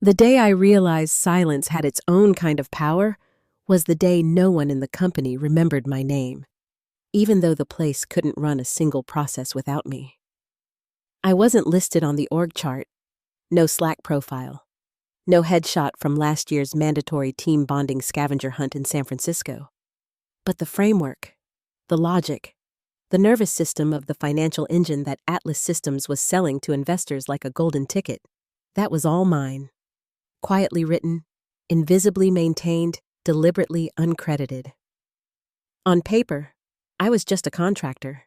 The day I realized silence had its own kind of power was the day no one in the company remembered my name, even though the place couldn't run a single process without me. I wasn't listed on the org chart, no Slack profile, no headshot from last year's mandatory team bonding scavenger hunt in San Francisco. But the framework, the logic, the nervous system of the financial engine that Atlas Systems was selling to investors like a golden ticket, that was all mine. Quietly written, invisibly maintained, deliberately uncredited. On paper, I was just a contractor.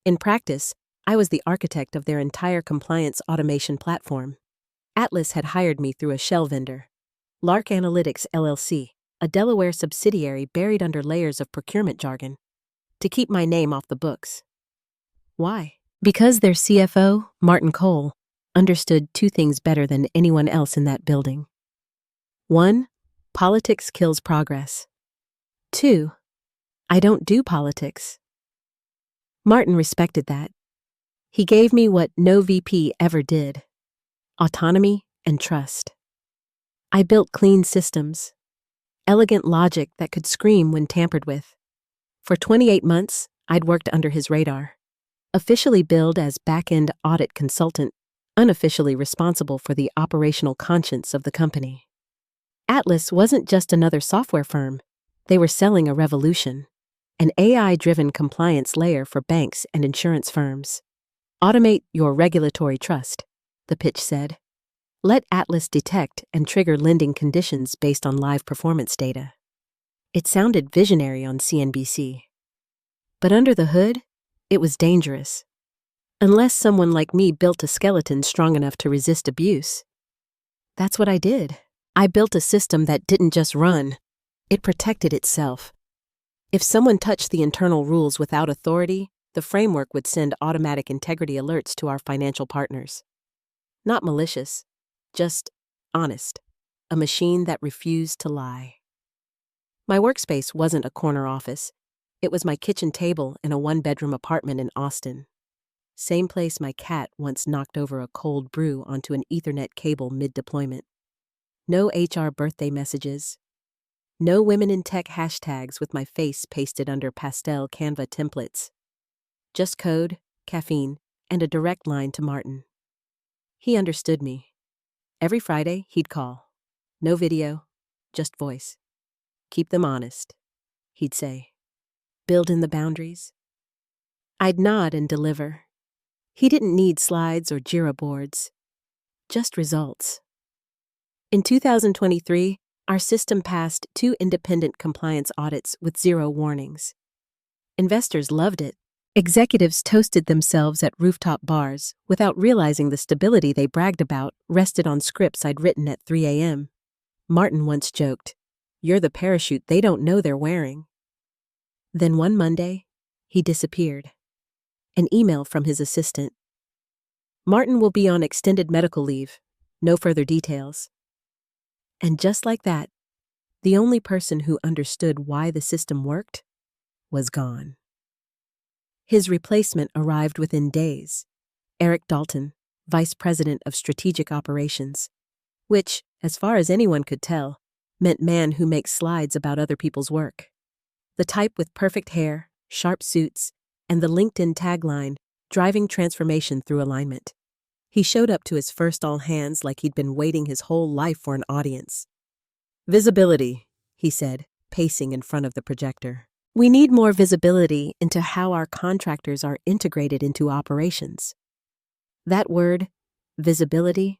In practice, I was the architect of their entire compliance automation platform. Atlas had hired me through a shell vendor, Lark Analytics LLC, a Delaware subsidiary buried under layers of procurement jargon, to keep my name off the books. Why? Because their CFO, Martin Cole, understood two things better than anyone else in that building. 1. Politics kills progress. 2. I don't do politics. Martin respected that. He gave me what no VP ever did: autonomy and trust. I built clean systems, elegant logic that could scream when tampered with. For 28 months, I'd worked under his radar, officially billed as back-end audit consultant, unofficially responsible for the operational conscience of the company. Atlas wasn't just another software firm. They were selling a revolution, an AI-driven compliance layer for banks and insurance firms. Automate your regulatory trust, the pitch said. Let Atlas detect and trigger lending conditions based on live performance data. It sounded visionary on CNBC. But under the hood, it was dangerous. Unless someone like me built a skeleton strong enough to resist abuse. That's what I did. I built a system that didn't just run, it protected itself. If someone touched the internal rules without authority, the framework would send automatic integrity alerts to our financial partners. Not malicious, just honest, a machine that refused to lie. My workspace wasn't a corner office. It was my kitchen table in a one-bedroom apartment in Austin. Same place my cat once knocked over a cold brew onto an Ethernet cable mid-deployment. No HR birthday messages. No women in tech hashtags with my face pasted under pastel Canva templates. Just code, caffeine, and a direct line to Martin. He understood me. Every Friday, he'd call. No video, just voice. Keep them honest, he'd say. Build in the boundaries. I'd nod and deliver. He didn't need slides or Jira boards. Just results. In 2023, our system passed 2 independent compliance audits with 0 warnings. Investors loved it. Executives toasted themselves at rooftop bars without realizing the stability they bragged about rested on scripts I'd written at 3 a.m. Martin once joked, "You're the parachute they don't know they're wearing." Then one Monday, he disappeared. An email from his assistant. Martin will be on extended medical leave. No further details. And just like that, the only person who understood why the system worked was gone. His replacement arrived within days, Eric Dalton, Vice President of Strategic Operations, which, as far as anyone could tell, meant man who makes slides about other people's work. The type with perfect hair, sharp suits, and the LinkedIn tagline, driving transformation through alignment. He showed up to his first all hands like he'd been waiting his whole life for an audience. "Visibility," he said, pacing in front of the projector. "We need more visibility into how our contractors are integrated into operations." That word, visibility,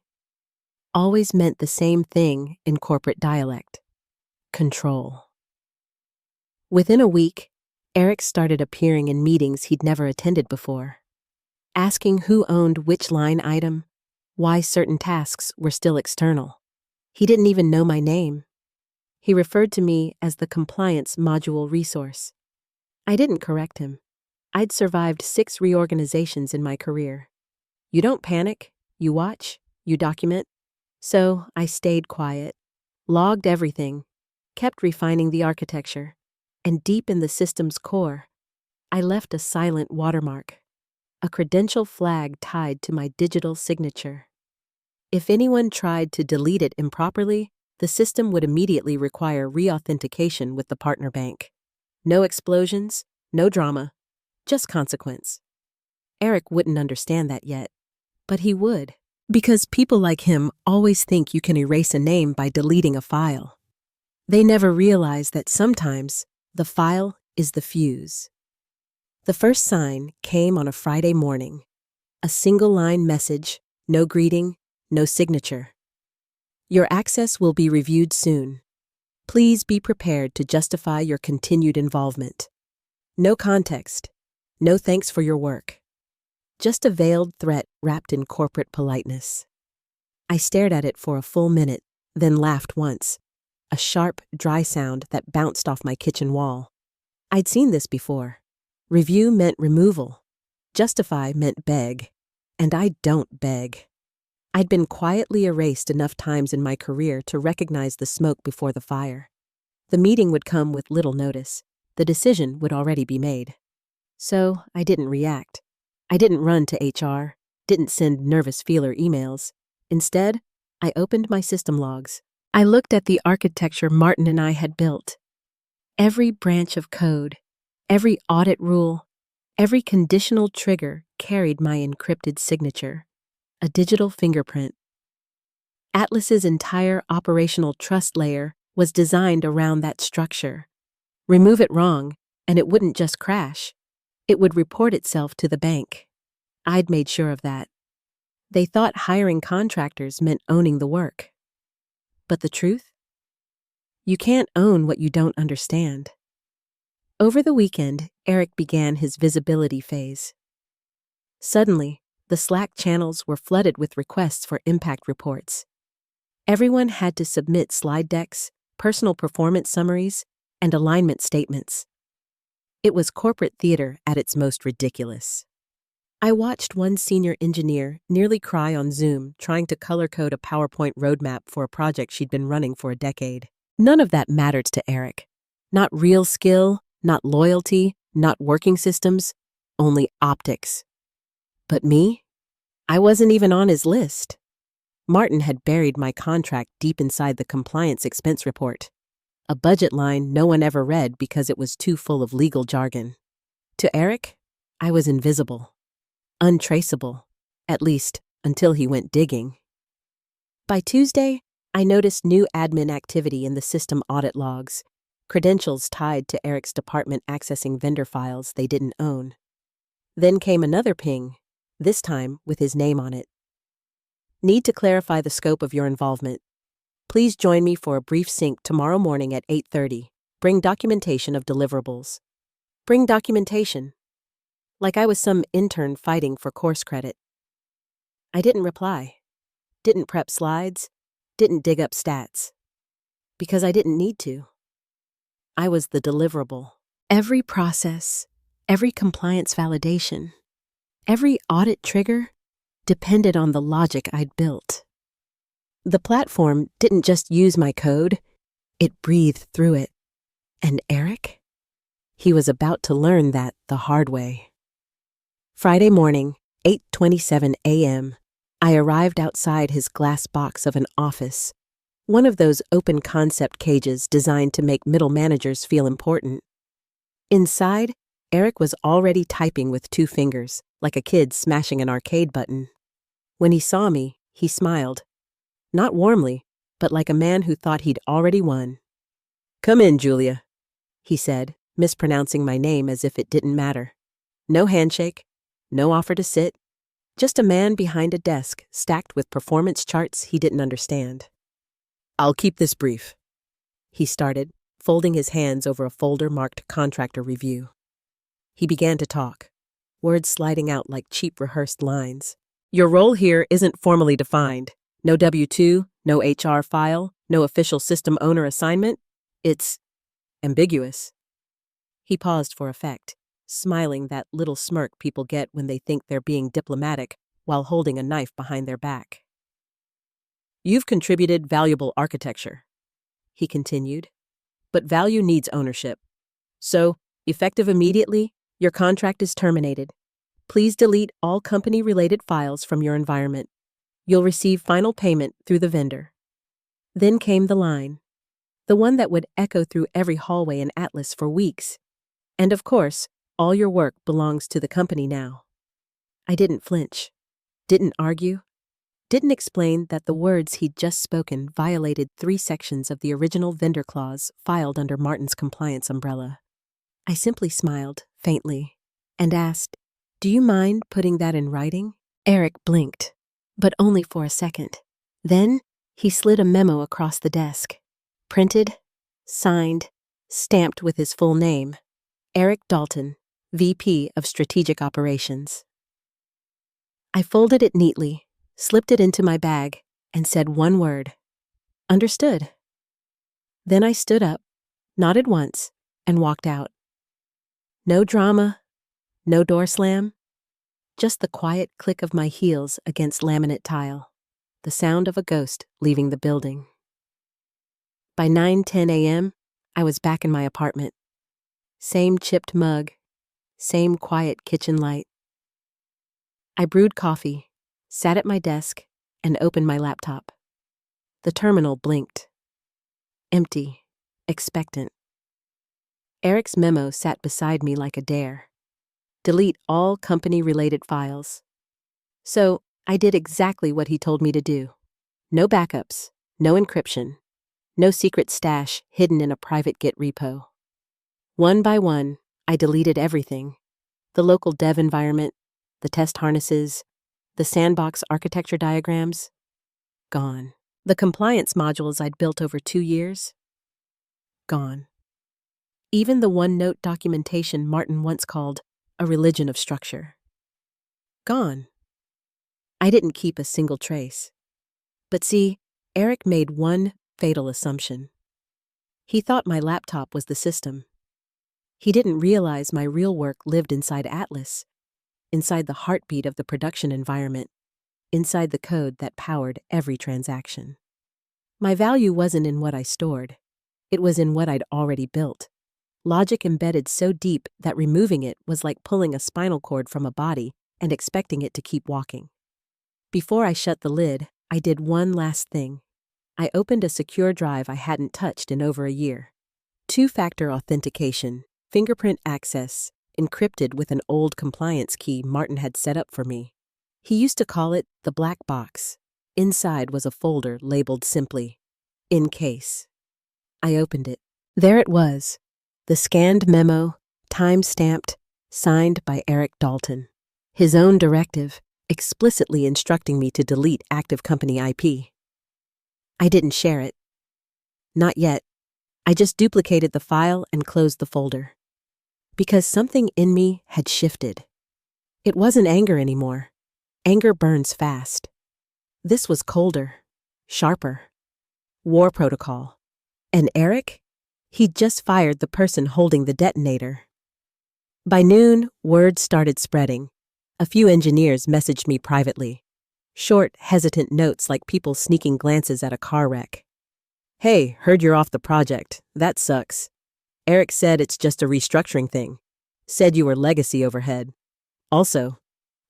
always meant the same thing in corporate dialect: control. Within a week, Eric started appearing in meetings he'd never attended before, asking who owned which line item, why certain tasks were still external. He didn't even know my name. He referred to me as the compliance module resource. I didn't correct him. I'd survived 6 reorganizations in my career. You don't panic, you watch, you document. So I stayed quiet, logged everything, kept refining the architecture, and deep in the system's core, I left a silent watermark, a credential flag tied to my digital signature. If anyone tried to delete it improperly, the system would immediately require re-authentication with the partner bank. No explosions, no drama, just consequence. Eric wouldn't understand that yet, but he would, because people like him always think you can erase a name by deleting a file. They never realize that sometimes the file is the fuse. The first sign came on a Friday morning. A single-line message, no greeting, no signature. Your access will be reviewed soon. Please be prepared to justify your continued involvement. No context. No thanks for your work. Just a veiled threat wrapped in corporate politeness. I stared at it for a full minute, then laughed once. A sharp, dry sound that bounced off my kitchen wall. I'd seen this before. Review meant removal. Justify meant beg. And I don't beg. I'd been quietly erased enough times in my career to recognize the smoke before the fire. The meeting would come with little notice. The decision would already be made. So I didn't react. I didn't run to HR, didn't send nervous feeler emails. Instead, I opened my system logs. I looked at the architecture Martin and I had built. Every branch of code, every audit rule, every conditional trigger carried my encrypted signature, a digital fingerprint. Atlas's entire operational trust layer was designed around that structure. Remove it wrong, and it wouldn't just crash. It would report itself to the bank. I'd made sure of that. They thought hiring contractors meant owning the work. But the truth? You can't own what you don't understand. Over the weekend, Eric began his visibility phase. Suddenly, the Slack channels were flooded with requests for impact reports. Everyone had to submit slide decks, personal performance summaries, and alignment statements. It was corporate theater at its most ridiculous. I watched one senior engineer nearly cry on Zoom trying to color code a PowerPoint roadmap for a project she'd been running for a decade. None of that mattered to Eric. Not real skill, not loyalty, not working systems, only optics. But me? I wasn't even on his list. Martin had buried my contract deep inside the compliance expense report, a budget line no one ever read because it was too full of legal jargon. To Eric, I was invisible, untraceable, at least until he went digging. By Tuesday, I noticed new admin activity in the system audit logs, credentials tied to Eric's department accessing vendor files they didn't own. Then came another ping, this time with his name on it. Need to clarify the scope of your involvement. Please join me for a brief sync tomorrow morning at 8:30. Bring documentation of deliverables. Bring documentation. Like I was some intern fighting for course credit. I didn't reply. Didn't prep slides. Didn't dig up stats. Because I didn't need to. I was the deliverable. Every process, every compliance validation, every audit trigger depended on the logic I'd built. The platform didn't just use my code, it breathed through it. And Eric? He was about to learn that the hard way. Friday morning, 8:27 a.m., I arrived outside his glass box of an office, one of those open concept cages designed to make middle managers feel important. Inside, Eric was already typing with 2 fingers, like a kid smashing an arcade button. When he saw me, he smiled. Not warmly, but like a man who thought he'd already won. "Come in, Julia," he said, mispronouncing my name as if it didn't matter. No handshake, no offer to sit, just a man behind a desk stacked with performance charts he didn't understand. "I'll keep this brief," he started, folding his hands over a folder marked Contractor Review. He began to talk, words sliding out like cheap rehearsed lines. "Your role here isn't formally defined. No W-2, no HR file, no official system owner assignment. It's ambiguous." He paused for effect, smiling that little smirk people get when they think they're being diplomatic while holding a knife behind their back. "You've contributed valuable architecture," he continued, "but value needs ownership. So, effective immediately, your contract is terminated. Please delete all company-related files from your environment. You'll receive final payment through the vendor. Then came the line, the one that would echo through every hallway in Atlas for weeks. And of course, all your work belongs to the company now. I didn't flinch, didn't argue, didn't explain that the words he'd just spoken violated 3 sections of the original vendor clause filed under Martin's compliance umbrella. I simply smiled, faintly, and asked, "Do you mind putting that in writing?" Eric blinked, but only for a second. Then he slid a memo across the desk. Printed, signed, stamped with his full name. Eric Dalton, VP of Strategic Operations. I folded it neatly, slipped it into my bag, and said one word. Understood. Then I stood up, nodded once, and walked out. No drama, no door slam, just the quiet click of my heels against laminate tile, the sound of a ghost leaving the building. By 9:10 a.m., I was back in my apartment. Same chipped mug, same quiet kitchen light. I brewed coffee, sat at my desk, and opened my laptop. The terminal blinked. Empty, expectant. Eric's memo sat beside me like a dare. Delete all company-related files. So I did exactly what he told me to do. No backups, no encryption, no secret stash hidden in a private Git repo. One by one, I deleted everything. The local dev environment, the test harnesses, the sandbox architecture diagrams. Gone. The compliance modules I'd built over 2 years. Gone. Even the OneNote documentation Martin once called a religion of structure. Gone. I didn't keep a single trace. But see, Eric made one fatal assumption. He thought my laptop was the system. He didn't realize my real work lived inside Atlas, inside the heartbeat of the production environment, inside the code that powered every transaction. My value wasn't in what I stored. It was in what I'd already built. Logic embedded so deep that removing it was like pulling a spinal cord from a body and expecting it to keep walking. Before I shut the lid, I did one last thing. I opened a secure drive I hadn't touched in over a year. 2-factor authentication, fingerprint access, encrypted with an old compliance key Martin had set up for me. He used to call it the black box. Inside was a folder labeled simply, "In case." I opened it. There it was. The scanned memo, time-stamped, signed by Eric Dalton. His own directive, explicitly instructing me to delete active company IP. I didn't share it. Not yet. I just duplicated the file and closed the folder. Because something in me had shifted. It wasn't anger anymore. Anger burns fast. This was colder, sharper. War protocol. And Eric? He'd just fired the person holding the detonator. By noon, word started spreading. A few engineers messaged me privately. Short, hesitant notes like people sneaking glances at a car wreck. "Hey, heard you're off the project. That sucks. Eric said it's just a restructuring thing. Said you were legacy overhead. Also,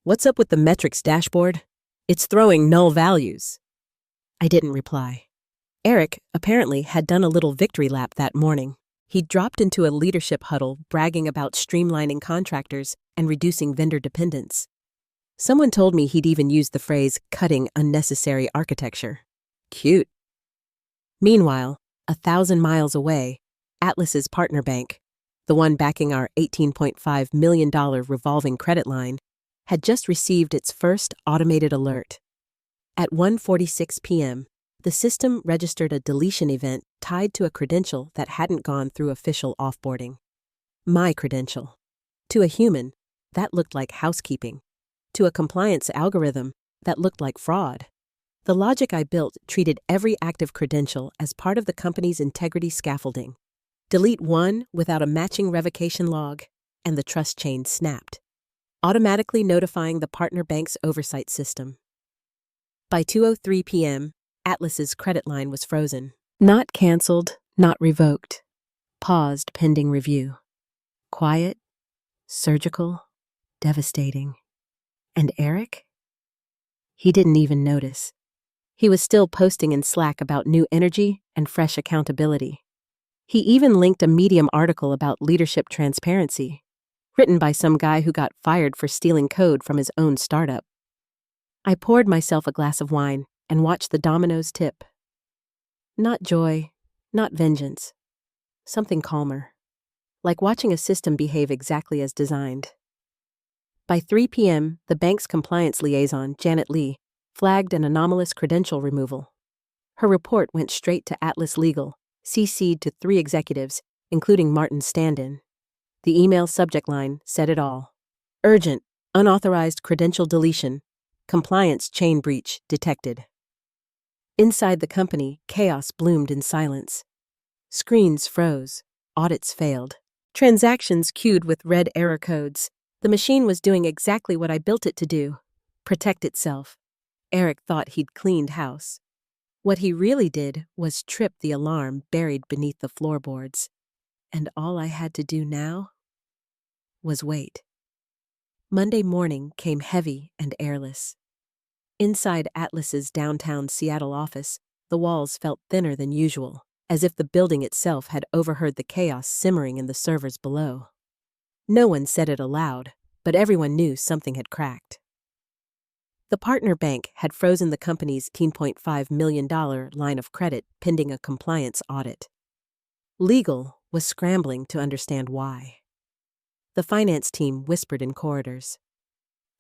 what's up with the metrics dashboard? It's throwing null values." I didn't reply. Eric, apparently, had done a little victory lap that morning. He'd dropped into a leadership huddle bragging about streamlining contractors and reducing vendor dependence. Someone told me he'd even used the phrase cutting unnecessary architecture. Cute. Meanwhile, 1,000 miles away, Atlas's partner bank, the one backing our $18.5 million revolving credit line, had just received its first automated alert. At 1:46 p.m., the system registered a deletion event tied to a credential that hadn't gone through official offboarding. My credential. To a human, that looked like housekeeping. To a compliance algorithm, that looked like fraud. The logic I built treated every active credential as part of the company's integrity scaffolding. Delete one without a matching revocation log, and the trust chain snapped, automatically notifying the partner bank's oversight system. By 2:03 p.m., Atlas's credit line was frozen. Not canceled, not revoked. Paused pending review. Quiet, surgical, devastating. And Eric? He didn't even notice. He was still posting in Slack about new energy and fresh accountability. He even linked a Medium article about leadership transparency, written by some guy who got fired for stealing code from his own startup. I poured myself a glass of wine and watched the dominoes tip. Not joy, not vengeance. Something calmer. Like watching a system behave exactly as designed. By 3 p.m., the bank's compliance liaison, Janet Lee, flagged an anomalous credential removal. Her report went straight to Atlas Legal, CC'd to 3 executives, including Martin's stand-in. The email subject line said it all. Urgent, unauthorized credential deletion, compliance chain breach detected. Inside the company, chaos bloomed in silence. Screens froze, audits failed, transactions queued with red error codes. The machine was doing exactly what I built it to do, protect itself. Eric thought he'd cleaned house. What he really did was trip the alarm buried beneath the floorboards. And all I had to do now was wait. Monday morning came heavy and airless. Inside Atlas's downtown Seattle office, the walls felt thinner than usual, as if the building itself had overheard the chaos simmering in the servers below. No one said it aloud, but everyone knew something had cracked. The partner bank had frozen the company's $10.5 million line of credit pending a compliance audit. Legal was scrambling to understand why. The finance team whispered in corridors.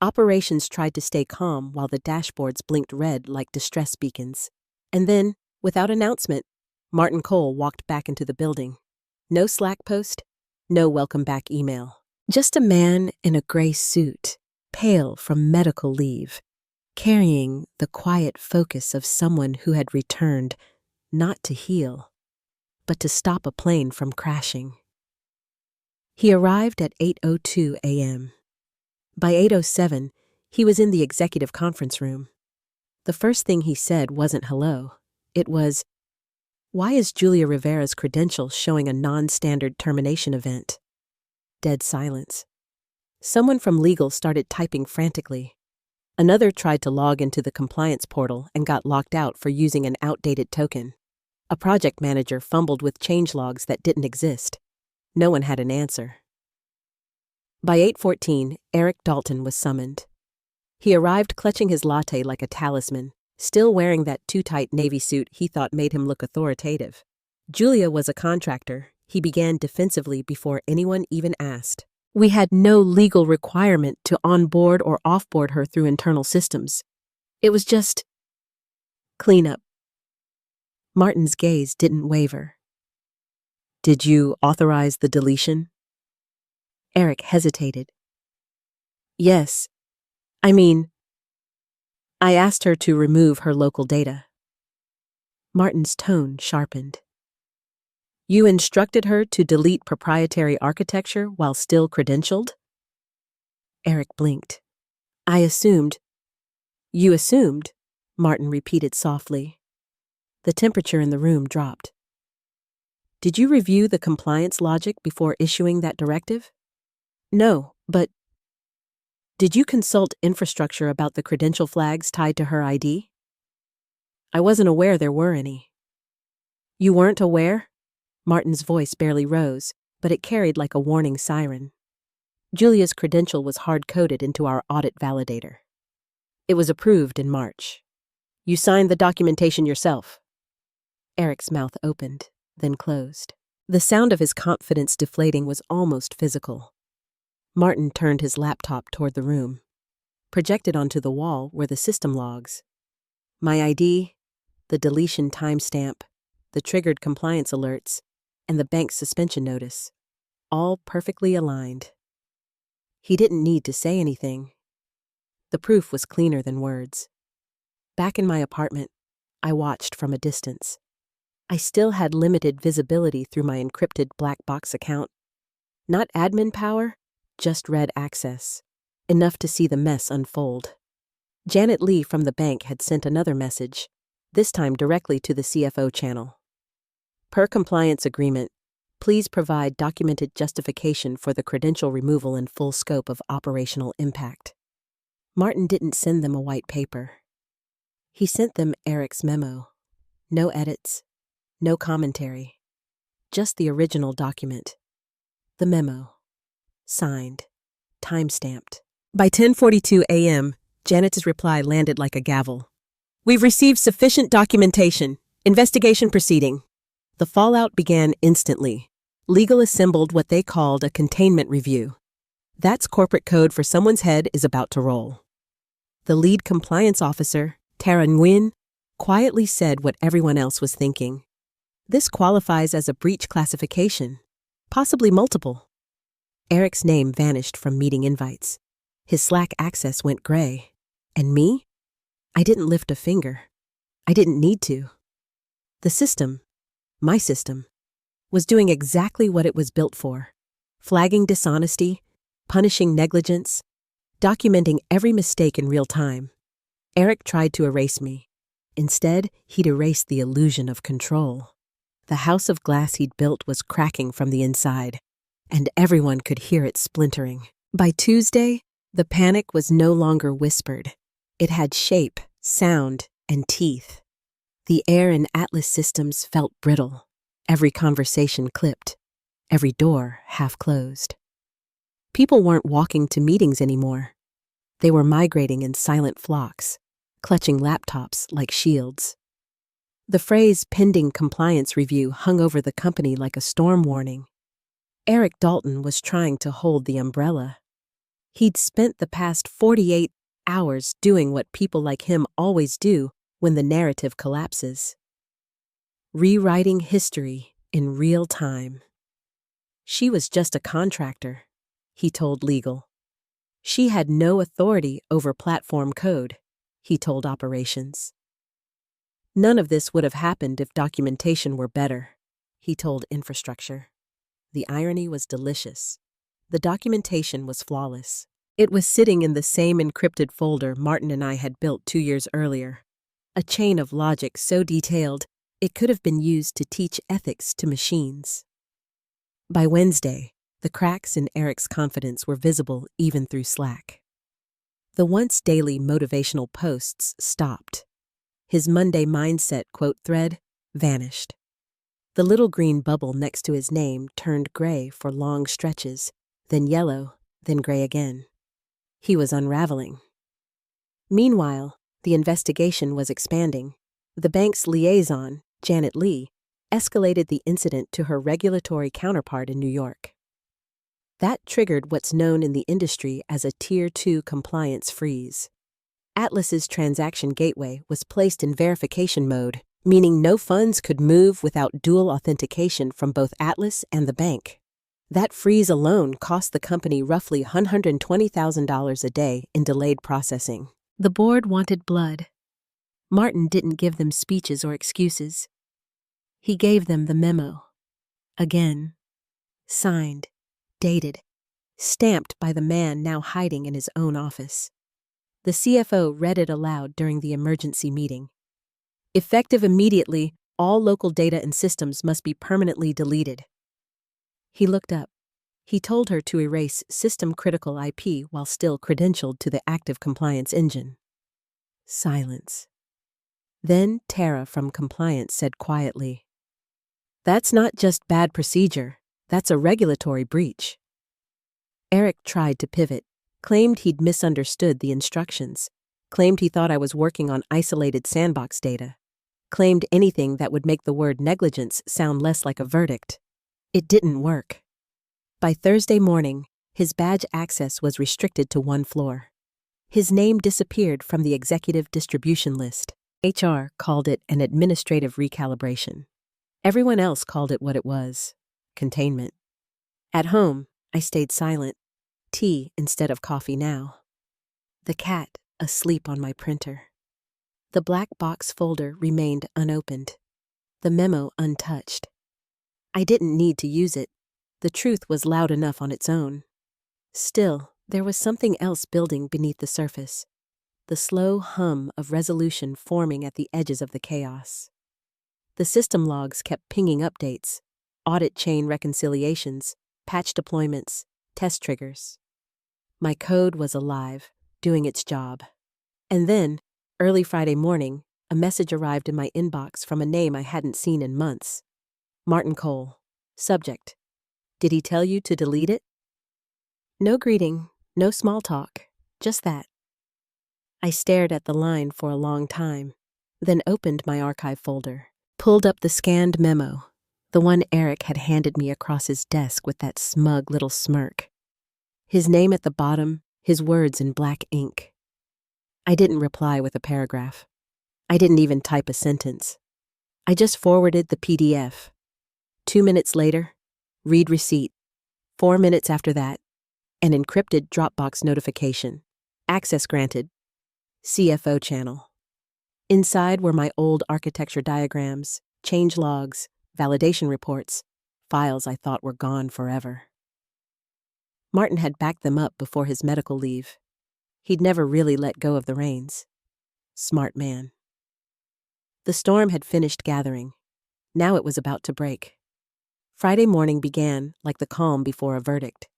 Operations tried to stay calm while the dashboards blinked red like distress beacons. And then, without announcement, Martin Cole walked back into the building. No Slack post, no welcome back email. Just a man in a gray suit, pale from medical leave, carrying the quiet focus of someone who had returned not to heal, but to stop a plane from crashing. He arrived at 8:02 a.m. By 8:07, he was in the executive conference room. The first thing he said wasn't hello. It was, "Why is Julia Rivera's credential showing a non-standard termination event?" Dead silence. Someone from legal started typing frantically. Another tried to log into the compliance portal and got locked out for using an outdated token. A project manager fumbled with changelogs that didn't exist. No one had an answer. By 8:14, Eric Dalton was summoned. He arrived clutching his latte like a talisman, still wearing that too-tight navy suit he thought made him look authoritative. Julia was a contractor. He began defensively before anyone even asked. We had no legal requirement to onboard or offboard her through internal systems. It was just cleanup. Martin's gaze didn't waver. Did you authorize the deletion? Eric hesitated. Yes. I asked her to remove her local data. Martin's tone sharpened. You instructed her to delete proprietary architecture while still credentialed? Eric blinked. I assumed. You assumed, Martin repeated softly. The temperature in the room dropped. Did you review the compliance logic before issuing that directive? No, but did you consult infrastructure about the credential flags tied to her ID? I wasn't aware there were any. You weren't aware? Martin's voice barely rose, but it carried like a warning siren. Julia's credential was hard-coded into our audit validator. It was approved in March. You signed the documentation yourself. Eric's mouth opened, then closed. The sound of his confidence deflating was almost physical. Martin turned his laptop toward the room. Projected onto the wall were the system logs. My ID, the deletion timestamp, the triggered compliance alerts, and the bank's suspension notice, all perfectly aligned. He didn't need to say anything. The proof was cleaner than words. Back in my apartment, I watched from a distance. I still had limited visibility through my encrypted black box account. Not admin power, just read access, enough to see the mess unfold. Janet Lee from the bank had sent another message, this time directly to the CFO channel. Per compliance agreement, please provide documented justification for the credential removal and full scope of operational impact. Martin didn't send them a white paper. He sent them Eric's memo. No edits, no commentary, just the original document. The memo. Signed. Time-stamped. By 10:42 a.m., Janet's reply landed like a gavel. We've received sufficient documentation. Investigation proceeding. The fallout began instantly. Legal assembled what they called a containment review. That's corporate code for someone's head is about to roll. The lead compliance officer, Tara Nguyen, quietly said what everyone else was thinking. This qualifies as a breach classification, possibly multiple. Eric's name vanished from meeting invites. His Slack access went gray. And me? I didn't lift a finger. I didn't need to. The system, my system, was doing exactly what it was built for. Flagging dishonesty, punishing negligence, documenting every mistake in real time. Eric tried to erase me. Instead, he'd erased the illusion of control. The house of glass he'd built was cracking from the inside, and everyone could hear it splintering. By Tuesday, the panic was no longer whispered. It had shape, sound, and teeth. The air in Atlas systems felt brittle, every conversation clipped, every door half closed. People weren't walking to meetings anymore. They were migrating in silent flocks, clutching laptops like shields. The phrase pending compliance review hung over the company like a storm warning. Eric Dalton was trying to hold the umbrella. He'd spent the past 48 hours doing what people like him always do when the narrative collapses. Rewriting history in real time. She was just a contractor, he told legal. She had no authority over platform code, he told operations. None of this would have happened if documentation were better, he told infrastructure. The irony was delicious. The documentation was flawless. It was sitting in the same encrypted folder Martin and I had built 2 years earlier. A chain of logic so detailed, it could have been used to teach ethics to machines. By Wednesday, the cracks in Eric's confidence were visible even through Slack. The once daily motivational posts stopped. His Monday mindset quote thread vanished. The little green bubble next to his name turned gray for long stretches, then yellow, then gray again. He was unraveling. Meanwhile, the investigation was expanding. The bank's liaison, Janet Lee, escalated the incident to her regulatory counterpart in New York. That triggered what's known in the industry as a Tier 2 compliance freeze. Atlas's transaction gateway was placed in verification mode, meaning no funds could move without dual authentication from both Atlas and the bank. That freeze alone cost the company roughly $120,000 a day in delayed processing. The board wanted blood. Martin didn't give them speeches or excuses. He gave them the memo. Again. Signed, dated, stamped by the man now hiding in his own office. The CFO read it aloud during the emergency meeting. Effective immediately, all local data and systems must be permanently deleted. He looked up. He told her to erase system-critical IP while still credentialed to the active compliance engine. Silence. Then Tara from compliance said quietly, "That's not just bad procedure, that's a regulatory breach." Eric tried to pivot, claimed he'd misunderstood the instructions, claimed he thought I was working on isolated sandbox data, claimed anything that would make the word negligence sound less like a verdict. It didn't work. By Thursday morning, his badge access was restricted to one floor. His name disappeared from the executive distribution list. HR called it an administrative recalibration. Everyone else called it what it was: containment. At home, I stayed silent. Tea instead of coffee now. The cat asleep on my printer. The black box folder remained unopened. The memo untouched. I didn't need to use it. The truth was loud enough on its own. Still, there was something else building beneath the surface. The slow hum of resolution forming at the edges of the chaos. The system logs kept pinging updates, audit chain reconciliations, patch deployments, test triggers. My code was alive, doing its job. And then, Early Friday morning, a message arrived in my inbox from a name I hadn't seen in months. Martin Cole. Subject: Did he tell you to delete it? No greeting, no small talk, just that. I stared at the line for a long time, then opened my archive folder, pulled up the scanned memo, the one Eric had handed me across his desk with that smug little smirk. His name at the bottom, his words in black ink. I didn't reply with a paragraph. I didn't even type a sentence. I just forwarded the PDF. 2 minutes later, read receipt. 4 minutes after that, an encrypted Dropbox notification. Access granted. CFO channel. Inside were my old architecture diagrams, change logs, validation reports, files I thought were gone forever. Martin had backed them up before his medical leave. He'd never really let go of the reins. Smart man. The storm had finished gathering. Now it was about to break. Friday morning began like the calm before a verdict.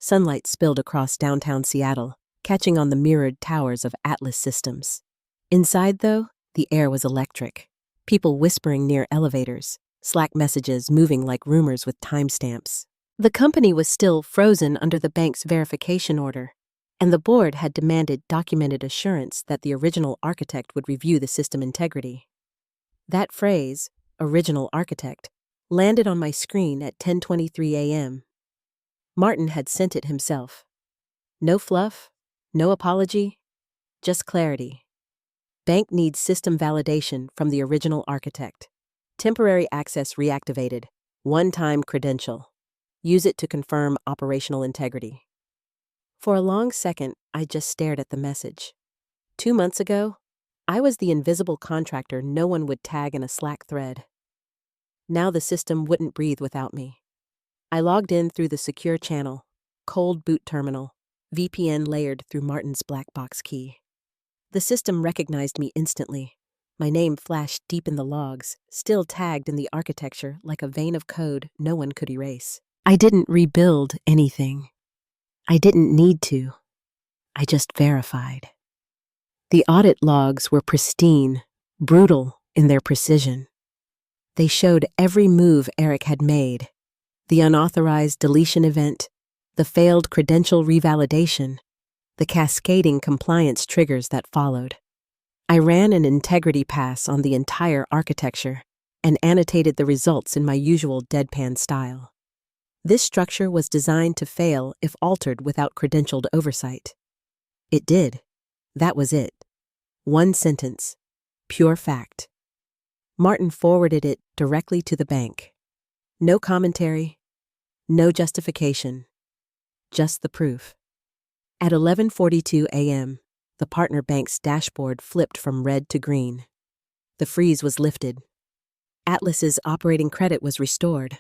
Sunlight spilled across downtown Seattle, catching on the mirrored towers of Atlas Systems. Inside, though, the air was electric. People whispering near elevators, Slack messages moving like rumors with timestamps. The company was still frozen under the bank's verification order, and the board had demanded documented assurance that the original architect would review the system integrity. That phrase, original architect, landed on my screen at 10:23 a.m. Martin had sent it himself. No fluff, no apology, just clarity. Bank needs system validation from the original architect. Temporary access reactivated. One-time credential. Use it to confirm operational integrity. For a long second, I just stared at the message. 2 months ago, I was the invisible contractor no one would tag in a Slack thread. Now the system wouldn't breathe without me. I logged in through the secure channel, cold boot terminal, VPN layered through Martin's black box key. The system recognized me instantly. My name flashed deep in the logs, still tagged in the architecture like a vein of code no one could erase. I didn't rebuild anything. I didn't need to. I just verified. The audit logs were pristine, brutal in their precision. They showed every move Eric had made. The unauthorized deletion event, the failed credential revalidation, the cascading compliance triggers that followed. I ran an integrity pass on the entire architecture and annotated the results in my usual deadpan style. This structure was designed to fail if altered without credentialed oversight. It did. That was it. One sentence. Pure fact. Martin forwarded it directly to the bank. No commentary, no justification, just the proof. At 11:42 a.m., the partner bank's dashboard flipped from red to green. The freeze was lifted. Atlas's operating credit was restored.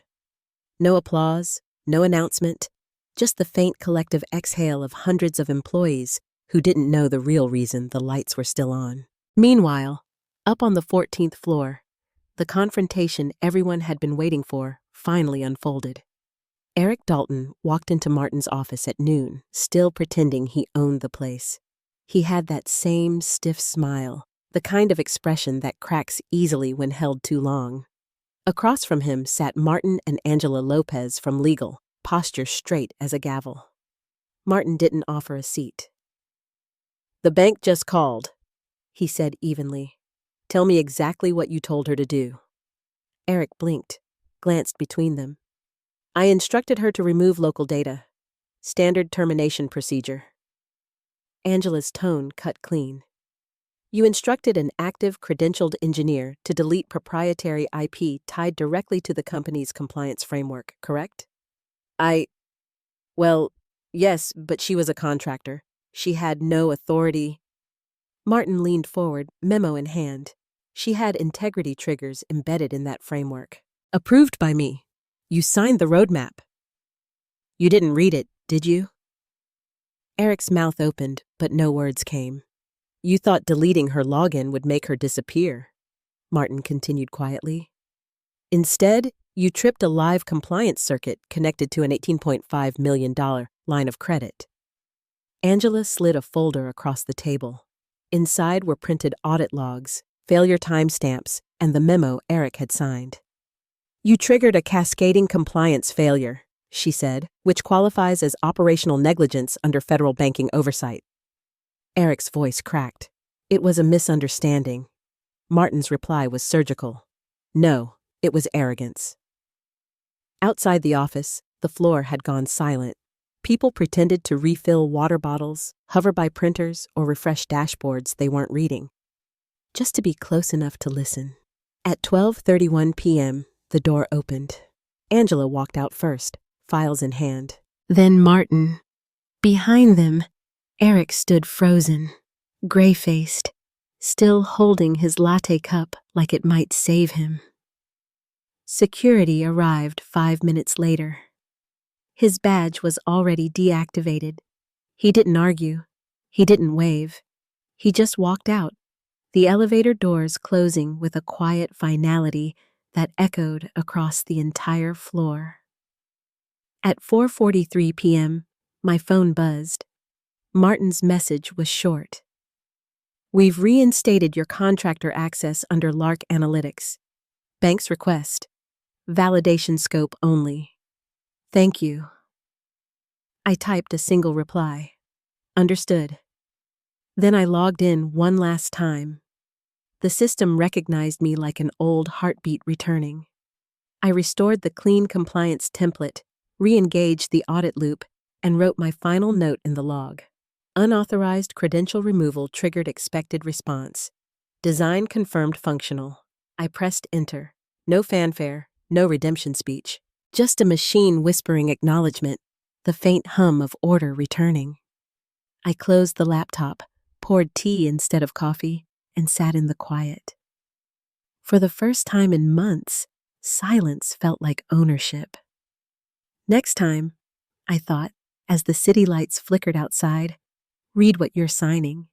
No applause, no announcement, just the faint collective exhale of hundreds of employees who didn't know the real reason the lights were still on. Meanwhile, up on the 14th floor, the confrontation everyone had been waiting for finally unfolded. Eric Dalton walked into Martin's office at noon, still pretending he owned the place. He had that same stiff smile, the kind of expression that cracks easily when held too long. Across from him sat Martin and Angela Lopez from legal, posture straight as a gavel. Martin didn't offer a seat. "The bank just called," he said evenly. "Tell me exactly what you told her to do." Eric blinked, glanced between them. "I instructed her to remove local data. Standard termination procedure." Angela's tone cut clean. "You instructed an active, credentialed engineer to delete proprietary IP tied directly to the company's compliance framework, correct?" Well, yes, but she was a contractor. She had no authority." Martin leaned forward, memo in hand. She had integrity triggers embedded in that framework. "Approved by me. You signed the roadmap." "You didn't read it, did you?" Eric's mouth opened, but no words came. "You thought deleting her login would make her disappear," Martin continued quietly. "Instead, you tripped a live compliance circuit connected to an $18.5 million line of credit." Angela slid a folder across the table. Inside were printed audit logs, failure timestamps, and the memo Eric had signed. "You triggered a cascading compliance failure," she said, "which qualifies as operational negligence under federal banking oversight." Eric's voice cracked. It was a misunderstanding. Martin's reply was surgical. No, it was arrogance. Outside the office, the floor had gone silent. People pretended to refill water bottles, hover by printers, or refresh dashboards they weren't reading, just to be close enough to listen. At 12:31 p.m., the door opened. Angela walked out first, files in hand. Then Martin. Behind them, Eric stood frozen, gray-faced, still holding his latte cup like it might save him. Security arrived 5 minutes later. His badge was already deactivated. He didn't argue. He didn't wave. He just walked out, the elevator doors closing with a quiet finality that echoed across the entire floor. At 4:43 p.m., my phone buzzed. Martin's message was short. "We've reinstated your contractor access under Lark Analytics. Bank's request. Validation scope only. Thank you." I typed a single reply. Understood. Then I logged in one last time. The system recognized me like an old heartbeat returning. I restored the clean compliance template, re-engaged the audit loop, and wrote my final note in the log. Unauthorized credential removal triggered expected response. Design confirmed functional. I pressed enter. No fanfare, no redemption speech. Just a machine whispering acknowledgement, the faint hum of order returning. I closed the laptop, poured tea instead of coffee, and sat in the quiet. For the first time in months, silence felt like ownership. Next time, I thought, as the city lights flickered outside, read what you're signing.